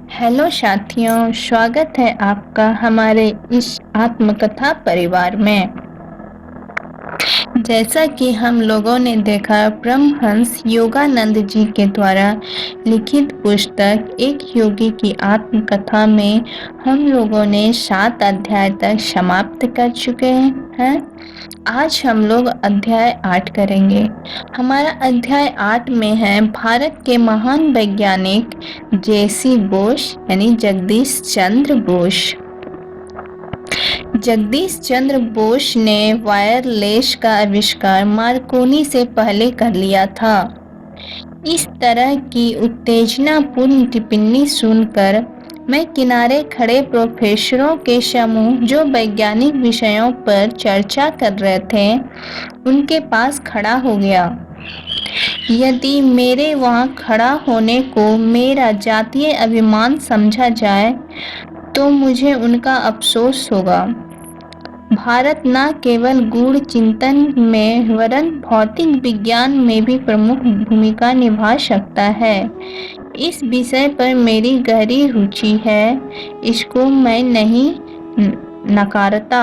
Hello साथियों, स्वागत है आपका हमारे इस आत्मकथा परिवार में। जैसा कि हम लोगों ने देखा, परमहंस योगानंद जी के द्वारा लिखित पुस्तक एक योगी की आत्मकथा में हम लोगों ने 7 अध्याय तक समाप्त कर चुके हैं। आज हम लोग अध्याय 8 करेंगे। हमारा अध्याय 8 में है भारत के महान वैज्ञानिक जेसी बोस यानी जगदीश चंद्र बोस। जगदीश चंद्र बोस ने वायरलेस का आविष्कार मार्कोनी से पहले कर लिया था। इस तरह की उत्तेजनापूर्ण टिप्पणी सुनकर मैं किनारे खड़े प्रोफेसरों के समूह जो वैज्ञानिक विषयों पर चर्चा कर रहे थे उनके पास खड़ा हो गया। यदि मेरे वहां खड़ा होने को मेरा जातीय अभिमान समझा जाए तो मुझे उनका अफसोस होगा। भारत न केवल गूढ़ चिंतन में वरन भौतिक विज्ञान में भी प्रमुख भूमिका निभा सकता है। इस विषय पर मेरी गहरी रुचि है, इसको मैं नहीं नकारता।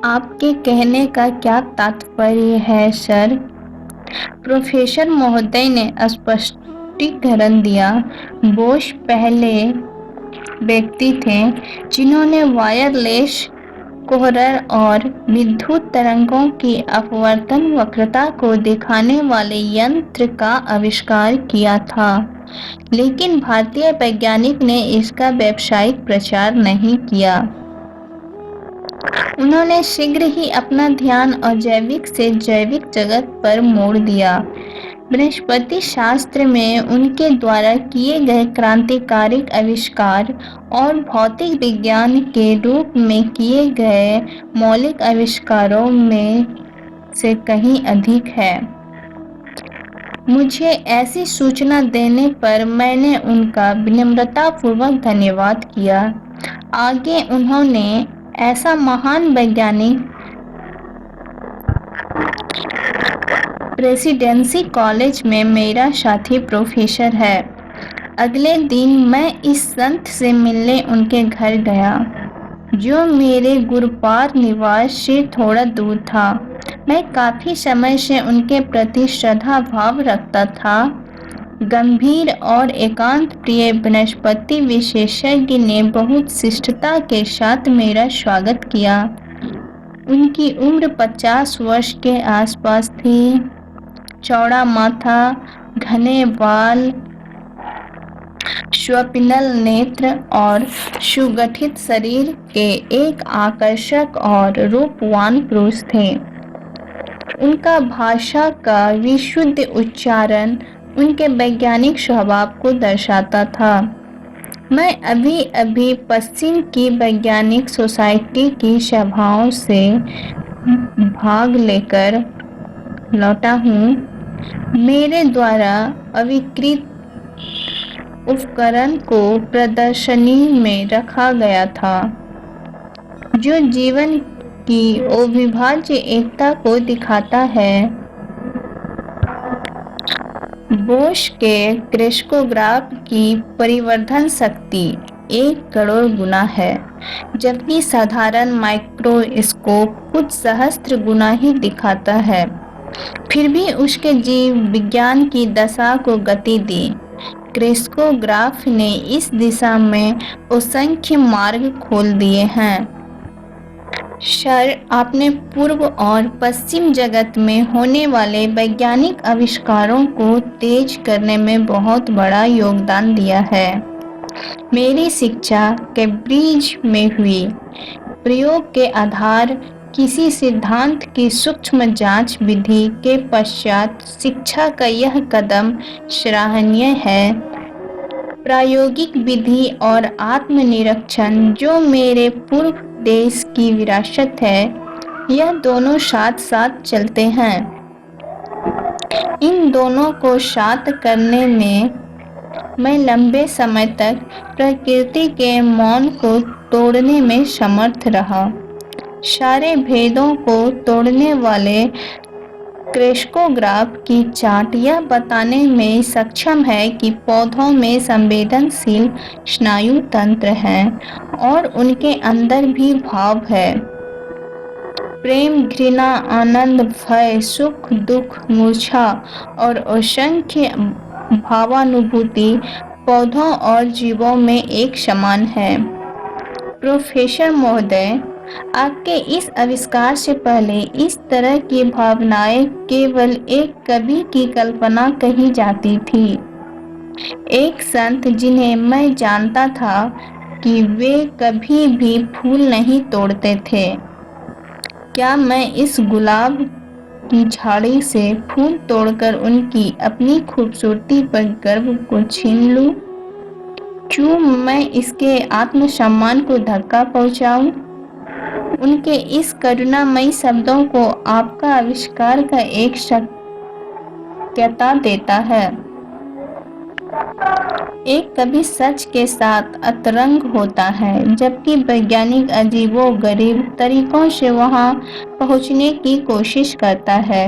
आपके कहने का क्या तात्पर्य है सर? प्रोफेसर महोदय ने स्पष्टीकरण दिया। बोस पहले व्यक्ति थे जिन्होंने वायरलेस कोहरर और विद्युत तरंगों की अपवर्तन वक्रता को दिखाने वाले यंत्र का आविष्कार किया था, लेकिन भारतीय वैज्ञानिक ने इसका व्यावसायिक प्रचार नहीं किया। उन्होंने शीघ्र ही अपना ध्यान अजैविक से जैविक जगत पर मोड़ दिया। वनस्पति शास्त्र में उनके द्वारा किए गए क्रांतिकारी आविष्कार और भौतिक विज्ञान के रूप में किए गए मौलिक आविष्कारों में से कहीं अधिक है। मुझे ऐसी सूचना देने पर मैंने उनका विनम्रतापूर्वक धन्यवाद किया। आगे उन्होंने ऐसा महान वैज्ञानिक प्रेसिडेंसी कॉलेज में मेरा साथी प्रोफेसर है। अगले दिन मैं इस संत से मिलने उनके घर गया, जो मेरे गुरुपार निवास से थोड़ा दूर था। मैं काफी समय से उनके प्रति श्रद्धा भाव रखता था। गंभीर और एकांत प्रिय वनस्पति विशेषज्ञ ने बहुत शिष्टता के साथ मेरा स्वागत किया। उनकी उम्र 50 वर्ष के आसपास थी। चौड़ा माथा, घने बाल, स्वप्निल नेत्र और सुगठित शरीर के एक आकर्षक और रूपवान पुरुष थे। उनका भाषा का विशुद्ध उच्चारण उनके वैज्ञानिक स्वभाव को दर्शाता था। मैं अभी पश्चिम की वैज्ञानिक सोसाइटी की सभाओं से भाग लेकर लौटा हूँ। मेरे द्वारा अविकृत उपकरण को प्रदर्शनी में रखा गया था, जो जीवन की अविभाज्य एकता को दिखाता है। बोस के क्रेस्कोग्राफ की परिवर्धन शक्ति 1 करोड़ गुना है, जबकि साधारण माइक्रोस्कोप कुछ सहस्त्र गुना ही दिखाता है। फिर भी उसके जीव विज्ञान की दशा को गति दी। क्रेस्कोग्राफ ने इस दिशा में असंख्य मार्ग खोल दिए हैं। सर, आपने पूर्व और पश्चिम जगत में होने वाले वैज्ञानिक आविष्कारों को तेज करने में बहुत बड़ा योगदान दिया है। मेरी शिक्षा कैम्ब्रिज में हुई। प्रयोग के आधार किसी सिद्धांत की सूक्ष्म जांच विधि के पश्चात शिक्षा का यह कदम सराहनीय है। प्रायोगिक विधि और आत्मनिरीक्षण, जो मेरे पूर्व देश की विरासत है, यह दोनों साथ साथ चलते हैं। इन दोनों को साथ करने में मैं लंबे समय तक प्रकृति के मौन को तोड़ने में समर्थ रहा। सारे भेदों को तोड़ने वाले क्रेस्कोग्राफ की चार्ट यह बताने में सक्षम है कि पौधों में संवेदनशील स्नायु तंत्र है और उनके अंदर भी भाव है। प्रेम, घृणा, आनंद, भय, सुख, दुख, मूर्छा और असंख्य भावानुभूति पौधों और जीवों में एक समान है। प्रोफेसर महोदय, आपके इस आविष्कार से पहले इस तरह की भावनाएं केवल एक कवि की कल्पना कही जाती थी। एक संत जिन्हें मैं जानता था कि वे कभी भी फूल नहीं तोड़ते थे। क्या मैं इस गुलाब की झाड़ी से फूल तोड़कर उनकी अपनी खूबसूरती पर गर्व को छीन लूं? क्यों मैं इसके आत्मसम्मान को धक्का पहुंचाऊं? उनके इस करुणामयी शब्दों को आपका आविष्कार का एक शक्यता देता है। एक कवि सच के साथ अंतरंग होता है, जबकि वैज्ञानिक अजीबोगरीब तरीकों से वहां पहुंचने की कोशिश करता है।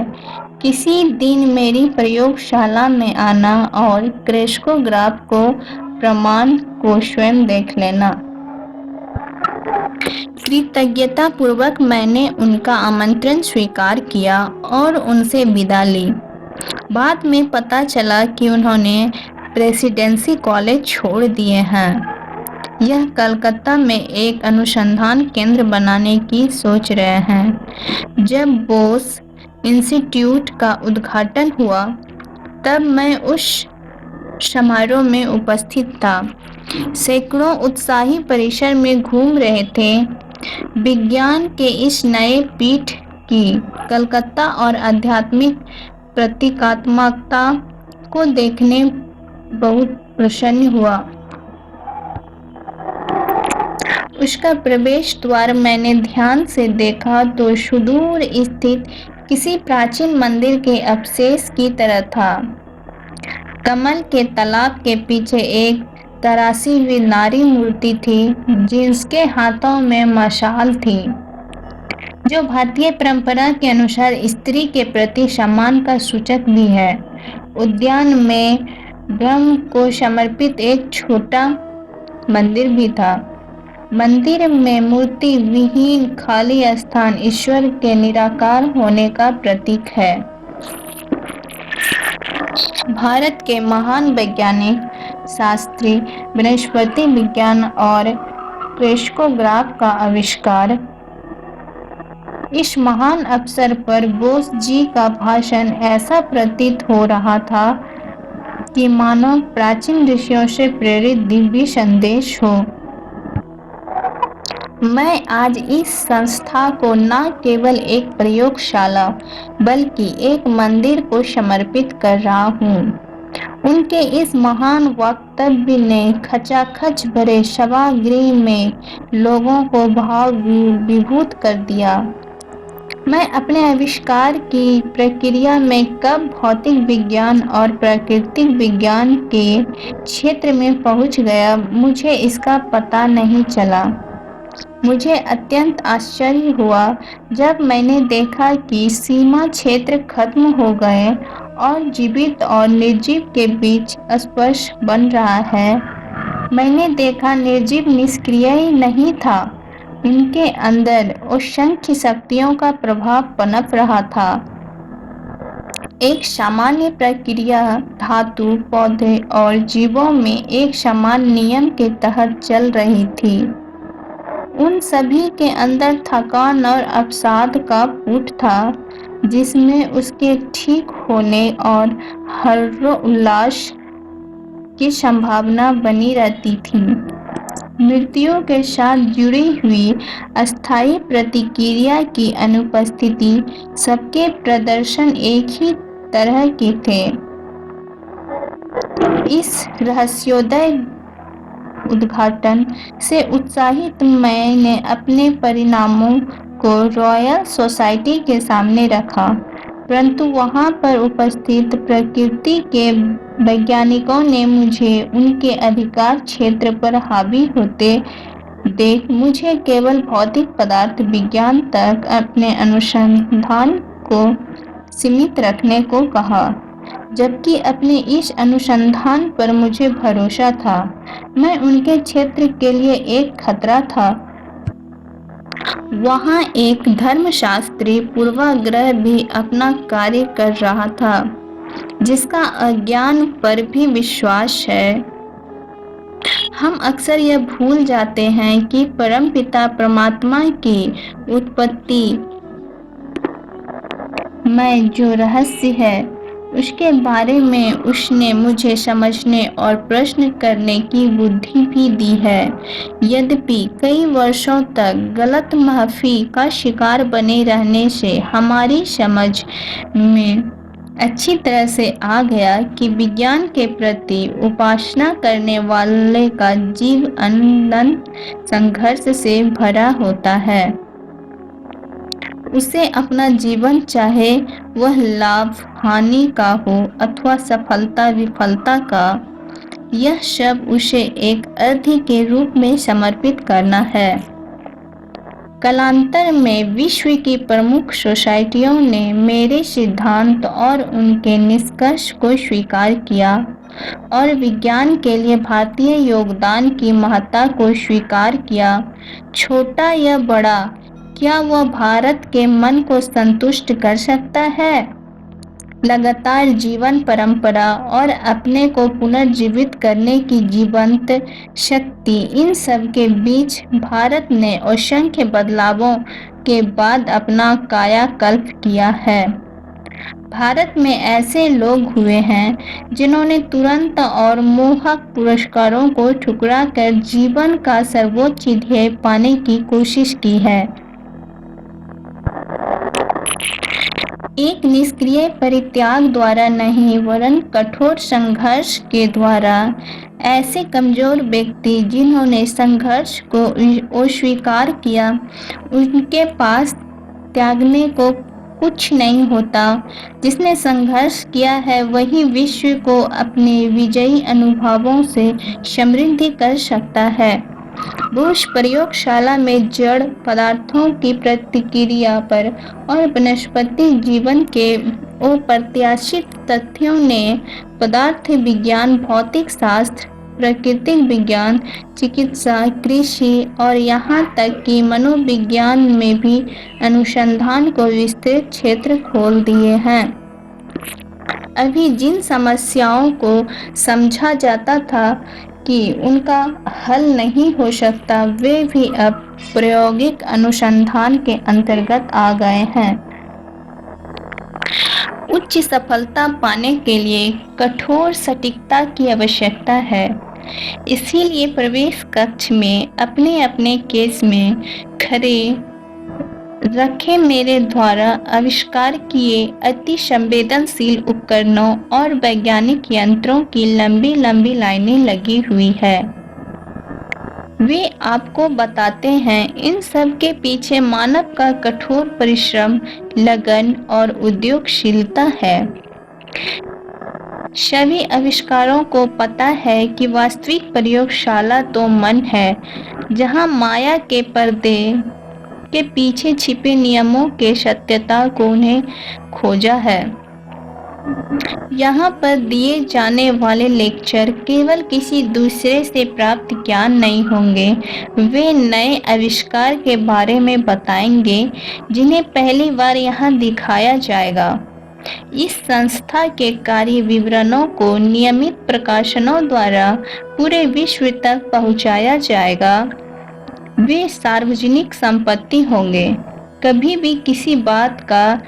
किसी दिन मेरी प्रयोगशाला में आना और क्रेस्कोग्राफ को प्रमाण को स्वयं देख लेना। कृतज्ञतापूर्वक मैंने उनका आमंत्रण स्वीकार किया और उनसे विदा ली। बाद में पता चला कि उन्होंने प्रेसिडेंसी कॉलेज छोड़ दिए हैं। यह कलकत्ता में एक अनुसंधान केंद्र बनाने की सोच रहे हैं। जब बोस इंस्टीट्यूट का उद्घाटन हुआ, तब मैं उस समारोह में उपस्थित था। सैकड़ों उत्साही परिसर में घूम रहे थे। विज्ञान के इस नए पीठ की कलकत्ता और आध्यात्मिक प्रतीकात्मकता को देखने बहुत प्रसन्न हुआ। उसका प्रवेश द्वार मैंने ध्यान से देखा तो सुदूर स्थित किसी प्राचीन मंदिर के अवशेष की तरह था। कमल के तालाब के पीछे एक तराशी हुई नारी मूर्ति थी, जिसके हाथों में मशाल थी, जो भारतीय परंपरा के अनुसार स्त्री के प्रति सम्मान का सूचक भी है। उद्यान में ब्रह्म को समर्पित एक छोटा मंदिर भी था। मंदिर में मूर्ति विहीन खाली स्थान ईश्वर के निराकार होने का प्रतीक है। भारत के महान वैज्ञानिक, शास्त्री, वनस्पति विज्ञान और क्रेस्कोग्राफ का आविष्कार। इस महान अवसर पर बोस जी का भाषण ऐसा प्रतीत हो रहा था कि मानो प्राचीन ऋषियों से प्रेरित दिव्य संदेश हो। मैं आज इस संस्था को न केवल एक प्रयोगशाला बल्कि एक मंदिर को समर्पित कर रहा हूँ। उनके इस महान वक्तव्य ने खचाखच भरे सभागृह में लोगों को भाव विभूत कर दिया। मैं अपने आविष्कार की प्रक्रिया में कब भौतिक विज्ञान और प्राकृतिक विज्ञान के क्षेत्र में पहुंच गया, मुझे इसका पता नहीं चला। मुझे अत्यंत आश्चर्य हुआ जब मैंने देखा कि सीमा क्षेत्र खत्म हो गए और जीवित और निर्जीव के बीच स्पर्श बन रहा है। मैंने देखा निर्जीव निष्क्रिय नहीं था, उनके अंदर असंख्य शक्तियों का प्रभाव पनप रहा था। एक सामान्य प्रक्रिया धातु, पौधे और जीवों में एक समान नियम के तहत चल रही थी। उन सभी के अंदर थकान और अवसाद का पुट था, जिसमें उसके ठीक होने और हर्षोल्लास की संभावना बनी रहती थी। मृत्यु के साथ जुड़ी हुई अस्थायी प्रतिक्रिया की अनुपस्थिति, सबके प्रदर्शन एक ही तरह के थे। इस रहस्योदय उद्घाटन से उत्साहित मैंने अपने परिणामों को रॉयल सोसाइटी के सामने रखा, परंतु वहां पर उपस्थित प्रकृति के वैज्ञानिकों ने मुझे उनके अधिकार क्षेत्र पर हावी होते देख मुझे केवल भौतिक पदार्थ विज्ञान तक अपने अनुसंधान को सीमित रखने को कहा, जबकि अपने इस अनुसंधान पर मुझे भरोसा था। मैं उनके क्षेत्र के लिए एक खतरा था। वहाँ एक धर्मशास्त्री पूर्वाग्रह भी अपना कार्य कर रहा था, जिसका अज्ञान पर भी विश्वास है। हम अक्सर यह भूल जाते हैं कि परमपिता परमात्मा की उत्पत्ति में जो रहस्य है, उसके बारे में उसने मुझे समझने और प्रश्न करने की बुद्धि भी दी है। यद्यपि कई वर्षों तक गलत महफी का शिकार बने रहने से हमारी समझ में अच्छी तरह से आ गया कि विज्ञान के प्रति उपासना करने वाले का जीवन अनंत संघर्ष से भरा होता है। उसे अपना जीवन, चाहे वह लाभ हानि का हो अथवा सफलता विफलता का, यह सब उसे एक अर्थ के रूप में समर्पित करना है। कालांतर में विश्व की प्रमुख सोसाइटियों ने मेरे सिद्धांत और उनके निष्कर्ष को स्वीकार किया और विज्ञान के लिए भारतीय योगदान की महत्ता को स्वीकार किया। छोटा या बड़ा, क्या वह भारत के मन को संतुष्ट कर सकता है? लगातार जीवन परंपरा और अपने को पुनर्जीवित करने की जीवंत शक्ति, इन सब के बीच भारत ने असंख्य बदलावों के बाद अपना कायाकल्प किया है। भारत में ऐसे लोग हुए हैं जिन्होंने तुरंत और मोहक पुरस्कारों को ठुकरा कर जीवन का सर्वोच्च ध्येय पाने की कोशिश की है। एक निष्क्रिय परित्याग द्वारा नहीं, वरन कठोर संघर्ष के द्वारा। ऐसे कमजोर व्यक्ति जिन्होंने संघर्ष को अस्वीकार किया, उनके पास त्यागने को कुछ नहीं होता। जिसने संघर्ष किया है वही विश्व को अपने विजयी अनुभवों से समृद्ध कर सकता है। बुश प्रयोगशाला में जड़ पदार्थों की प्रतिक्रिया पर और वनस्पति जीवन के अप्रत्याशित तथ्यों ने पदार्थ विज्ञान, भौतिक शास्त्र, प्राकृतिक विज्ञान, चिकित्सा, कृषि और यहाँ तक कि मनोविज्ञान में भी अनुसंधान को विस्तृत क्षेत्र खोल दिए हैं। अभी जिन समस्याओं को समझा जाता था कि उनका हल नहीं हो सकता, वे भी अब प्रायोगिक अनुसंधान के अंतर्गत आ गए हैं। उच्च सफलता पाने के लिए कठोर सटीकता की आवश्यकता है। इसीलिए प्रवेश कक्ष में अपने अपने केस में खड़े रखे मेरे द्वारा आविष्कार किए अति संवेदनशील उपकरणों और वैज्ञानिक यंत्रों की लंबी लंबी लाइनें लगी हुई है। वे आपको बताते हैं इन सब के पीछे मानव का कठोर परिश्रम, लगन और उद्योगशीलता है। सभी आविष्कारों को पता है कि वास्तविक प्रयोगशाला तो मन है, जहां माया के पर्दे के पीछे छिपे नियमों के सत्यता को उन्हें खोजा है। यहाँ पर दिए जाने वाले लेक्चर केवल किसी दूसरे से प्राप्त ज्ञान नहीं होंगे। वे नए आविष्कार के बारे में बताएंगे जिन्हें पहली बार यहाँ दिखाया जाएगा। इस संस्था के कार्य विवरणों को नियमित प्रकाशनों द्वारा पूरे विश्व तक पहुँचाया जाएगा। वे सार्वजनिक संपत्ति होंगे। कभी भी किसी बात का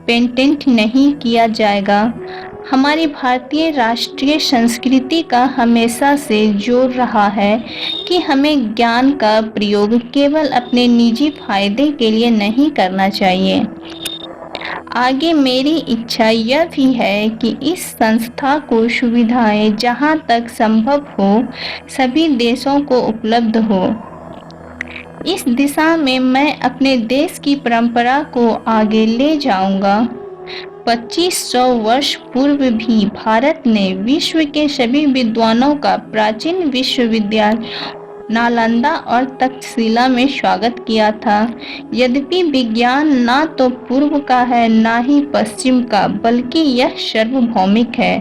पेटेंट नहीं किया जाएगा। हमारी भारतीय राष्ट्रीय संस्कृति का हमेशा से जोर रहा है कि हमें ज्ञान का प्रयोग केवल अपने निजी फायदे के लिए नहीं करना चाहिए। आगे मेरी इच्छा यह भी है कि इस संस्था को सुविधाएं जहां तक संभव हो सभी देशों को उपलब्ध हो। इस दिशा में मैं अपने देश की परंपरा को आगे ले जाऊंगा। 2500 वर्ष पूर्व भी भारत ने विश्व के सभी विद्वानों का प्राचीन विश्वविद्यालय नालंदा और तक्षशिला में स्वागत किया था। यद्यपि विज्ञान ना तो पूर्व का है ना ही पश्चिम का, बल्कि यह सार्वभौमिक है।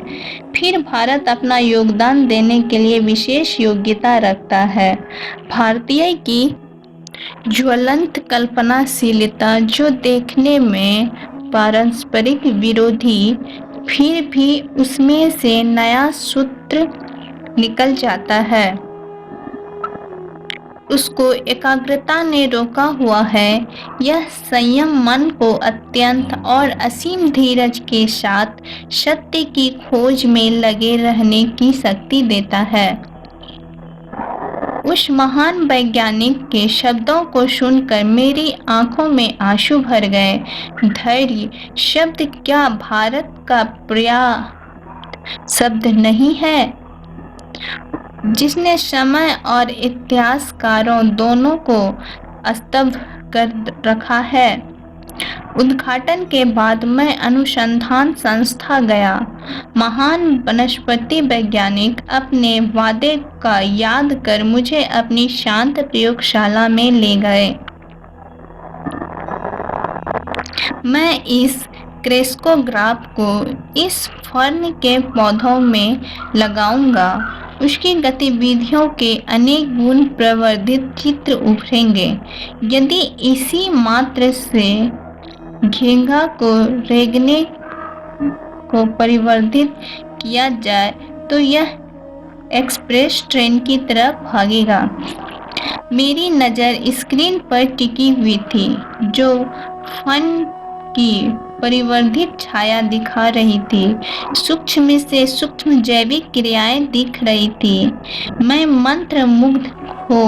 फिर भारत अपना योगदान देने के लिए विशेष योग्यता रखता है। भारतीय की ज्वलंत कल्पनाशीलता, जो देखने में पारस्परिक विरोधी, फिर भी उसमें से नया सूत्र निकल जाता है, उसको एकाग्रता ने रोका हुआ है। यह संयम मन को अत्यंत और असीम धीरज के साथ सत्य की खोज में लगे रहने की शक्ति देता है। उस महान वैज्ञानिक के शब्दों को सुनकर मेरी आंखों में आंसू भर गए। धैर्य शब्द क्या भारत का पर्याप्त शब्द नहीं है, जिसने समय और इतिहासकारों दोनों को स्तब्ध कर रखा है। उद्घाटन के बाद मैं अनुसंधान संस्था गया। महान वनस्पति वैज्ञानिक अपने वादे का याद कर मुझे अपनी शांत प्रयोगशाला में ले गए। मैं इस क्रेस्कोग्राफ को इस फर्न के पौधों में लगाऊंगा। उसकी गतिविधियों के अनेक गुण प्रवर्धित चित्र उभरेंगे। यदि इसी मात्र से झींगा को रेंगने को परिवर्धित किया जाए तो यह एक्सप्रेस ट्रेन की तरफ भागेगा। मेरी नज़र स्क्रीन पर टिकी हुई थी, जो फन की परिवर्धित छाया दिखा रही थी। सूक्ष्म से सूक्ष्म जैविक क्रियाएं दिख रही थी। मैं मंत्र मुग्ध हो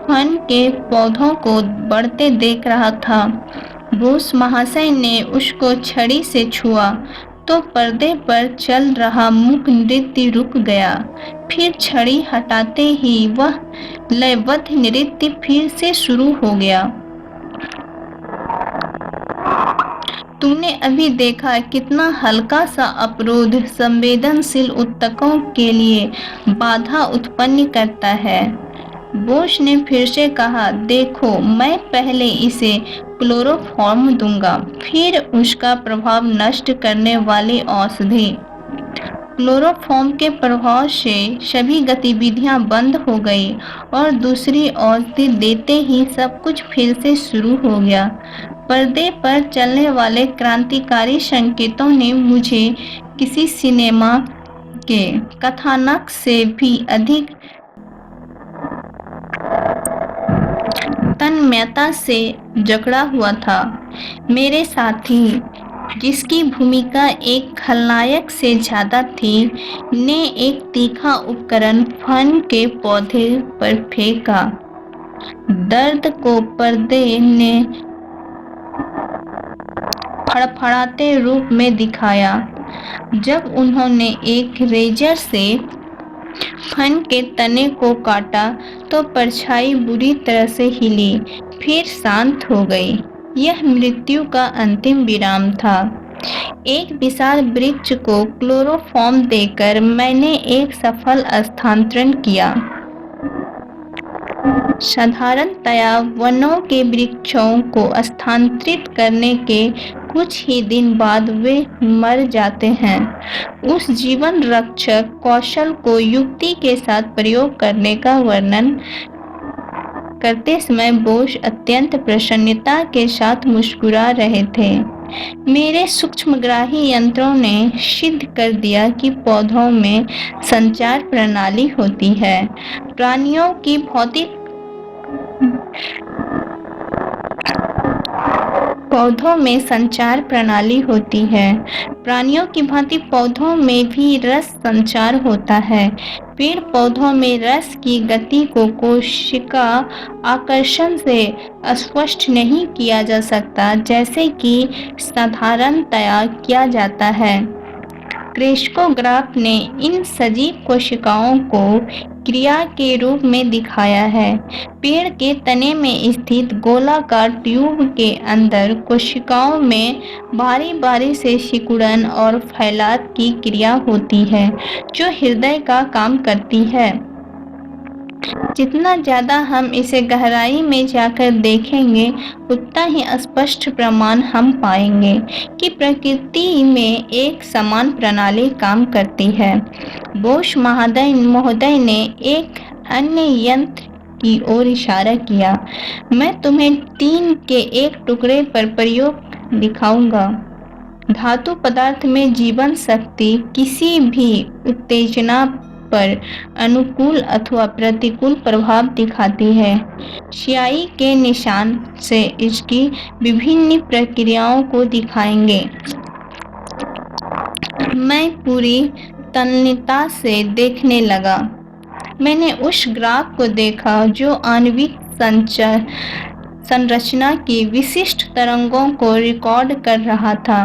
फन के पौधों को बढ़ते देख रहा था। बोस महाशय ने उसको छड़ी से छुआ तो पर्दे पर चल रहा मूक नृत्य रुक गया। फिर छड़ी हटाते ही वह लयबद्ध नृत्य फिर से शुरू हो गया। तुमने अभी देखा कितना हल्का सा अवरोध संवेदनशील ऊतकों के लिए बाधा उत्पन्न करता है। बोस ने फिर से कहा, देखो, मैं पहले इसे क्लोरोफॉर्म दूंगा, फिर उसका प्रभाव नष्ट करने वाली औषधि। क्लोरोफॉर्म के प्रभाव से सभी गतिविधियां बंद हो गई और दूसरी औषधि देते ही सब कुछ फिर से शुरू हो गया। पर्दे पर चलने वाले क्रांतिकारी संकेतों ने मुझे किसी सिनेमा के कथानक से भी अधिक तन्मयता से जकड़ा हुआ था। मेरे साथी, जिसकी भूमिका एक खलनायक से ज्यादा थी, ने एक तीखा उपकरण फन के पौधे पर फेंका। दर्द को पर्दे ने फड़फड़ाते रूप में दिखाया। जब उन्होंने एक रेजर से फन के तने को काटा तो परछाई बुरी तरह से हिली, फिर शांत हो गई। यह मृत्यु का अंतिम विराम था। एक विशाल वृक्ष को क्लोरोफॉर्म देकर मैंने एक सफल स्थानांतरण किया। साधारणतया वनों के वृक्षों को स्थानांतरित करने के कुछ ही दिन बाद वे मर जाते हैं। उस जीवन रक्षक कौशल को युक्ति के साथ प्रयोग करने का वर्णन करते समय बोस अत्यंत प्रसन्नता के साथ मुस्कुरा रहे थे। मेरे सूक्ष्मग्राही यंत्रों ने सिद्ध कर दिया कि पौधों में संचार प्रणाली होती है। प्राणियों की पौधों में संचार प्रणाली होती है। प्राणियों की भांति पौधों में भी रस संचार होता है। पेड़ पौधों में रस की गति को कोशिका आकर्षण से स्पष्ट नहीं किया जा सकता, जैसे कि साधारणतया किया जाता है। क्रेस्कोग्राफ ने इन सजीव कोशिकाओं को क्रिया के रूप में दिखाया है। पेड़ के तने में स्थित गोलाकार ट्यूब के अंदर कोशिकाओं में बारी बारी से सिकुड़न और फैलाव की क्रिया होती है, जो हृदय का काम करती है। जितना ज़्यादा हम इसे गहराई में जाकर देखेंगे, उतना ही स्पष्ट प्रमाण हम पाएंगे कि प्रकृति में एक समान प्रणाली काम करती है। बोश महोदय ने एक अन्य यंत्र की ओर इशारा किया। मैं तुम्हें टीन के एक टुकड़े पर प्रयोग दिखाऊंगा। धातु पदार्थ में जीवन शक्ति किसी भी उत्तेजना पर अनुकूल अथवा प्रतिकूल प्रभाव दिखाती है। स्याही के निशान से इसकी विभिन्न प्रक्रियाओं को दिखाएंगे। मैं पूरी तल्लीनता से देखने लगा। मैंने उस ग्राफ को देखा जो आणविक संरचना की विशिष्ट तरंगों को रिकॉर्ड कर रहा था।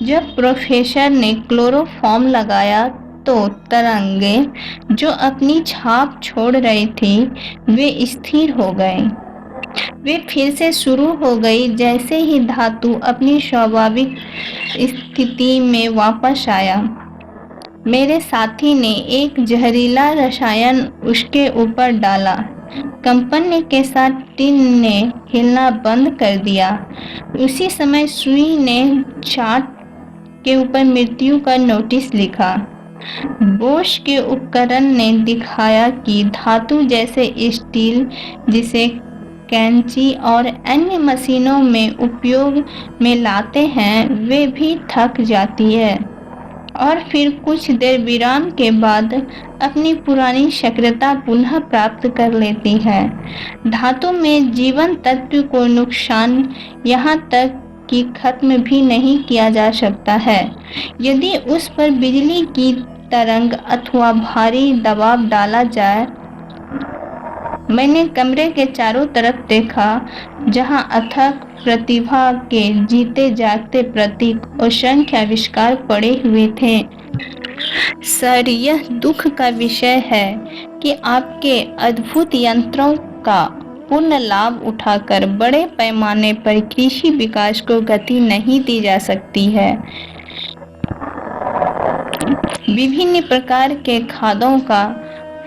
जब प्रोफेसर ने क्लोरोफॉर्म लगाया तो तरंगें जो अपनी छाप छोड़ रही थी वे स्थिर हो गए। वे फिर से शुरू हो गई जैसे ही धातु अपनी स्वाभाविक स्थिति में वापस आया। मेरे साथी ने एक जहरीला रसायन उसके ऊपर डाला। कंपन के साथ टीन ने हिलना बंद कर दिया। उसी समय सुई ने चार्ट के ऊपर मृत्यु का नोटिस लिखा। बोश के उपकरण ने दिखाया कि धातु जैसे स्टील, जिसे कैंची और अन्य मशीनों में उपयोग में लाते हैं, वे भी थक जाती है और फिर कुछ देर विराम के बाद अपनी पुरानी सक्रियता पुनः प्राप्त कर लेती है। धातु में जीवन तत्व को नुकसान यहाँ तक कि खत्म भी नहीं किया जा सकता है। यदि उस पर बिजली की तरंग अथवा भारी दबाव डाला जाए। मैंने कमरे के चारों तरफ देखा, जहां अथक प्रतिभा के जीते जागते प्रतीक और असंख्य आविष्कार पड़े हुए थे। सर, यह दुख का विषय है कि आपके अद्भुत यंत्रों का पूर्ण लाभ उठाकर बड़े पैमाने पर कृषि विकास को गति नहीं दी जा सकती है। विभिन्न प्रकार के खादों का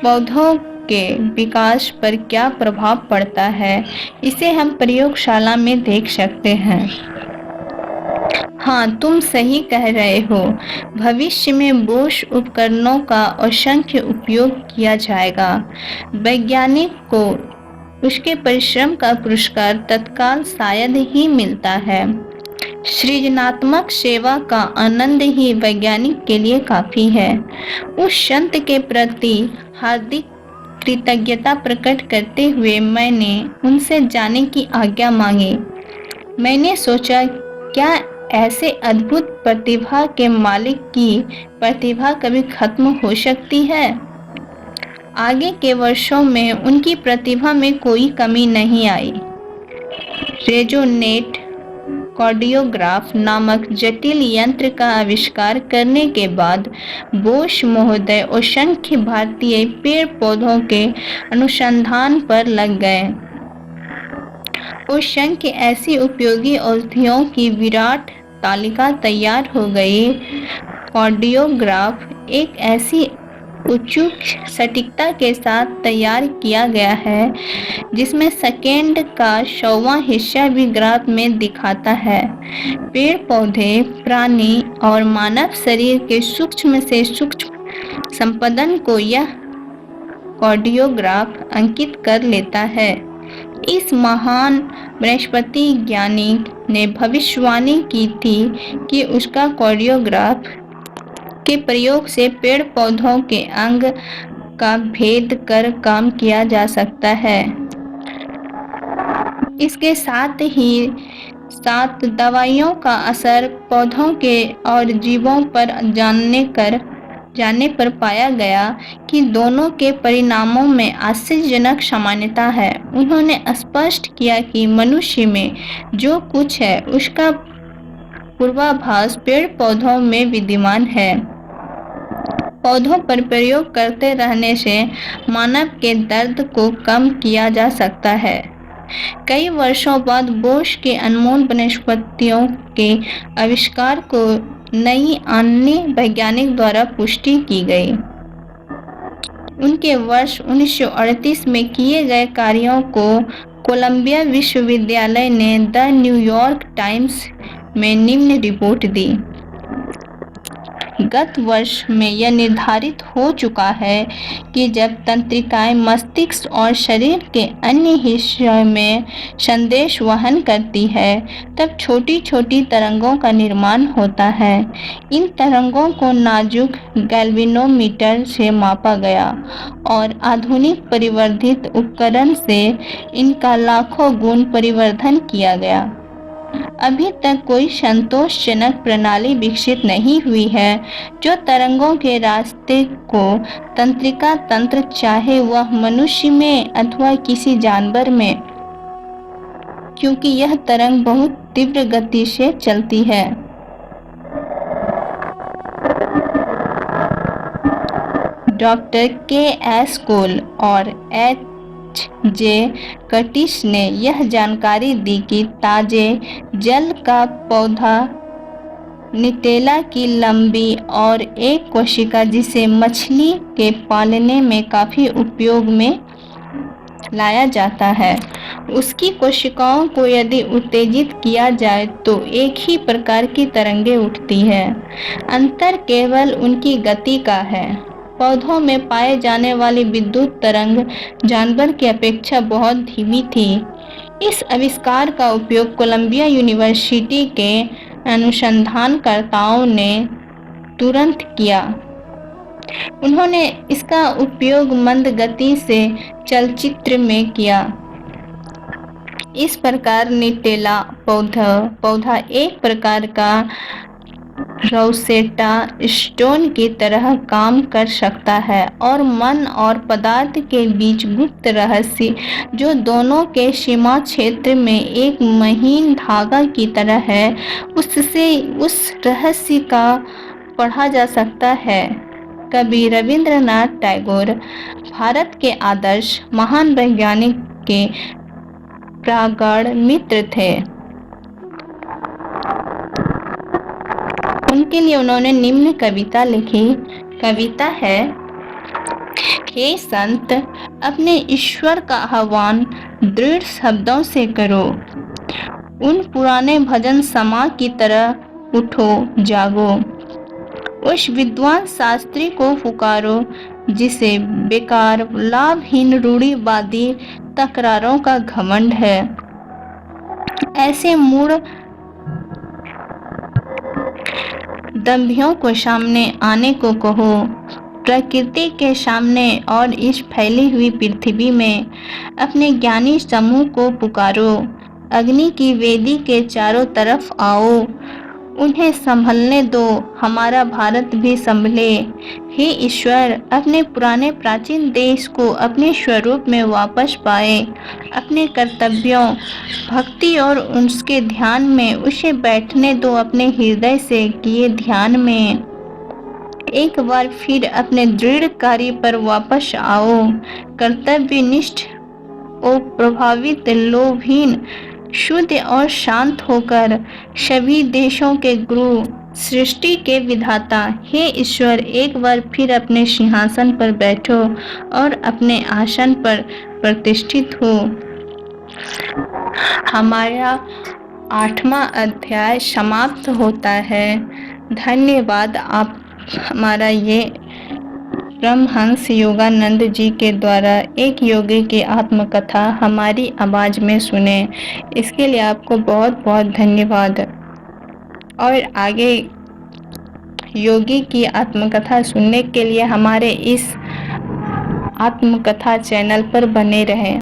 पौधों के विकास पर क्या प्रभाव पड़ता है, इसे हम प्रयोगशाला में देख सकते हैं। हाँ, तुम सही कह रहे हो। भविष्य में बोश उपकरणों का असंख्य उपयोग किया जाएगा। वैज्ञानिक को उसके परिश्रम का पुरस्कार तत्काल शायद ही मिलता है। सृजनात्मक सेवा का आनंद ही वैज्ञानिक के लिए काफी है। उस संत के प्रति हार्दिक कृतज्ञता प्रकट करते हुए मैंने उनसे जाने की आज्ञा मांगी। मैंने सोचा, क्या ऐसे अद्भुत प्रतिभा के मालिक की प्रतिभा कभी खत्म हो सकती है? आगे के वर्षों में उनकी प्रतिभा में कोई कमी नहीं आई। रेजोनेट कार्डियोग्राफ नामक जटिल यंत्र का आविष्कार करने के बाद बोश महोदय असंख्य भारतीय पेड़ पौधों के अनुसंधान पर लग गए। असंख्य ऐसी उपयोगी औषधियों की विराट तालिका तैयार हो गई। कार्डियोग्राफ एक ऐसी उच्च सटीकता के साथ तैयार किया गया है जिसमें सेकेंड का 100वां हिस्सा भी ग्राफ में दिखाता है। पेड़ पौधे, प्राणी और मानव शरीर के सूक्ष्म से सूक्ष्म संपादन को यह कार्डियोग्राफ अंकित कर लेता है। इस महान वनस्पति ज्ञानी ने भविष्यवाणी की थी कि उसका कार्डियोग्राफ के प्रयोग से पेड़ पौधों के अंग का भेद कर काम किया जा सकता है। इसके साथ ही साथ दवाइयों का असर पौधों के और जीवों पर जाने पर पाया गया कि दोनों के परिणामों में आश्चर्यजनक समानता है। उन्होंने स्पष्ट किया कि मनुष्य में जो कुछ है उसका पूर्वाभास पेड़ पौधों में विद्यमान है। पौधों पर प्रयोग करते रहने से मानव के दर्द को कम किया जा सकता है। कई वर्षों बाद बोश के अनमोल वनस्पतियों के आविष्कार को नई अन्य वैज्ञानिक द्वारा पुष्टि की गई। उनके वर्ष 1938 में किए गए कार्यों को कोलंबिया विश्वविद्यालय ने द न्यूयॉर्क टाइम्स में निम्न रिपोर्ट दी। गत वर्ष में यह निर्धारित हो चुका है कि जब तंत्रिकाएं मस्तिष्क और शरीर के अन्य हिस्सों में संदेश वहन करती है, तब छोटी-छोटी तरंगों का निर्माण होता है। इन तरंगों को नाजुक गैल्वेनोमीटर से मापा गया और आधुनिक परिवर्धित उपकरण से इनका लाखों गुण परिवर्धन किया गया। अभी तक कोई संतोषजनक प्रणाली विकसित नहीं हुई है जो तरंगों के रास्ते को तंत्रिका तंत्र, चाहे वह मनुष्य में अथवा किसी जानवर में, क्योंकि यह तरंग बहुत तीव्र गति से चलती है। Doctor KS. कोल और एच.जे. कर्टिस ने यह जानकारी दी कि ताजे जल का पौधा निटेला की लंबी और एक कोशिका, जिसे मछली के पालने में काफी उपयोग में लाया जाता है, उसकी कोशिकाओं को यदि उत्तेजित किया जाए तो एक ही प्रकार की तरंगें उठती हैं। अंतर केवल उनकी गति का है। पौधों में पाए जाने वाली विद्युत तरंग जानवर की अपेक्षा बहुत धीमी थी। इस आविष्कार का उपयोग कोलंबिया यूनिवर्सिटी के अनुसंधानकर्ताओं ने तुरंत किया। उन्होंने इसका उपयोग मंद गति से चलचित्र में किया। इस प्रकार निटेला पौधा एक प्रकार का रोसेटा स्टोन की तरह काम कर सकता है और मन और पदार्थ के बीच गुप्त रहस्य, जो दोनों के सीमा क्षेत्र में एक महीन धागा की तरह है, उससे उस रहस्य का पढ़ा जा सकता है। कवि रविंद्रनाथ टैगोर भारत के आदर्श महान वैज्ञानिक के प्रगाढ़ मित्र थे। उनके लिए उन्होंने निम्न कविता लिखी। कविता है, हे संत, अपने ईश्वर का आह्वान दृढ़ शब्दों से करो। उन पुराने भजन समा की तरह उठो जागो। उस विद्वान शास्त्री को पुकारो जिसे बेकार लाभहीन रूढ़िवादी तकरारों का घमंड है। ऐसे मूढ़ दंभियों को सामने आने को कहो। प्रकृति के सामने और इस फैली हुई पृथ्वी में अपने ज्ञानी समूह को पुकारो। अग्नि की वेदी के चारों तरफ आओ। उन्हें संभलने दो, हमारा भारत भी संभले। हे ईश्वर, अपने पुराने प्राचीन देश को अपने स्वरूप में वापस पाए। अपने कर्तव्यों, भक्ति और उसके ध्यान में उसे बैठने दो। अपने हृदय से किए ध्यान में एक बार फिर अपने दृढ़ कार्य पर वापस आओ। कर्तव्यनिष्ठ और प्रभावित, लोभहीन, शुद्ध और शांत होकर सभी देशों के गुरु, सृष्टि के विधाता, हे ईश्वर, एक बार फिर अपने सिंहासन पर बैठो और अपने आसन पर प्रतिष्ठित हो। हमारा 8वां अध्याय समाप्त होता है। धन्यवाद। आप हमारा ये परमहंस योगानंद जी के द्वारा एक योगी की आत्मकथा हमारी आवाज़ में सुने। इसके लिए आपको बहुत बहुत धन्यवाद। और आगे योगी की आत्मकथा सुनने के लिए हमारे इस आत्मकथा चैनल पर बने रहें।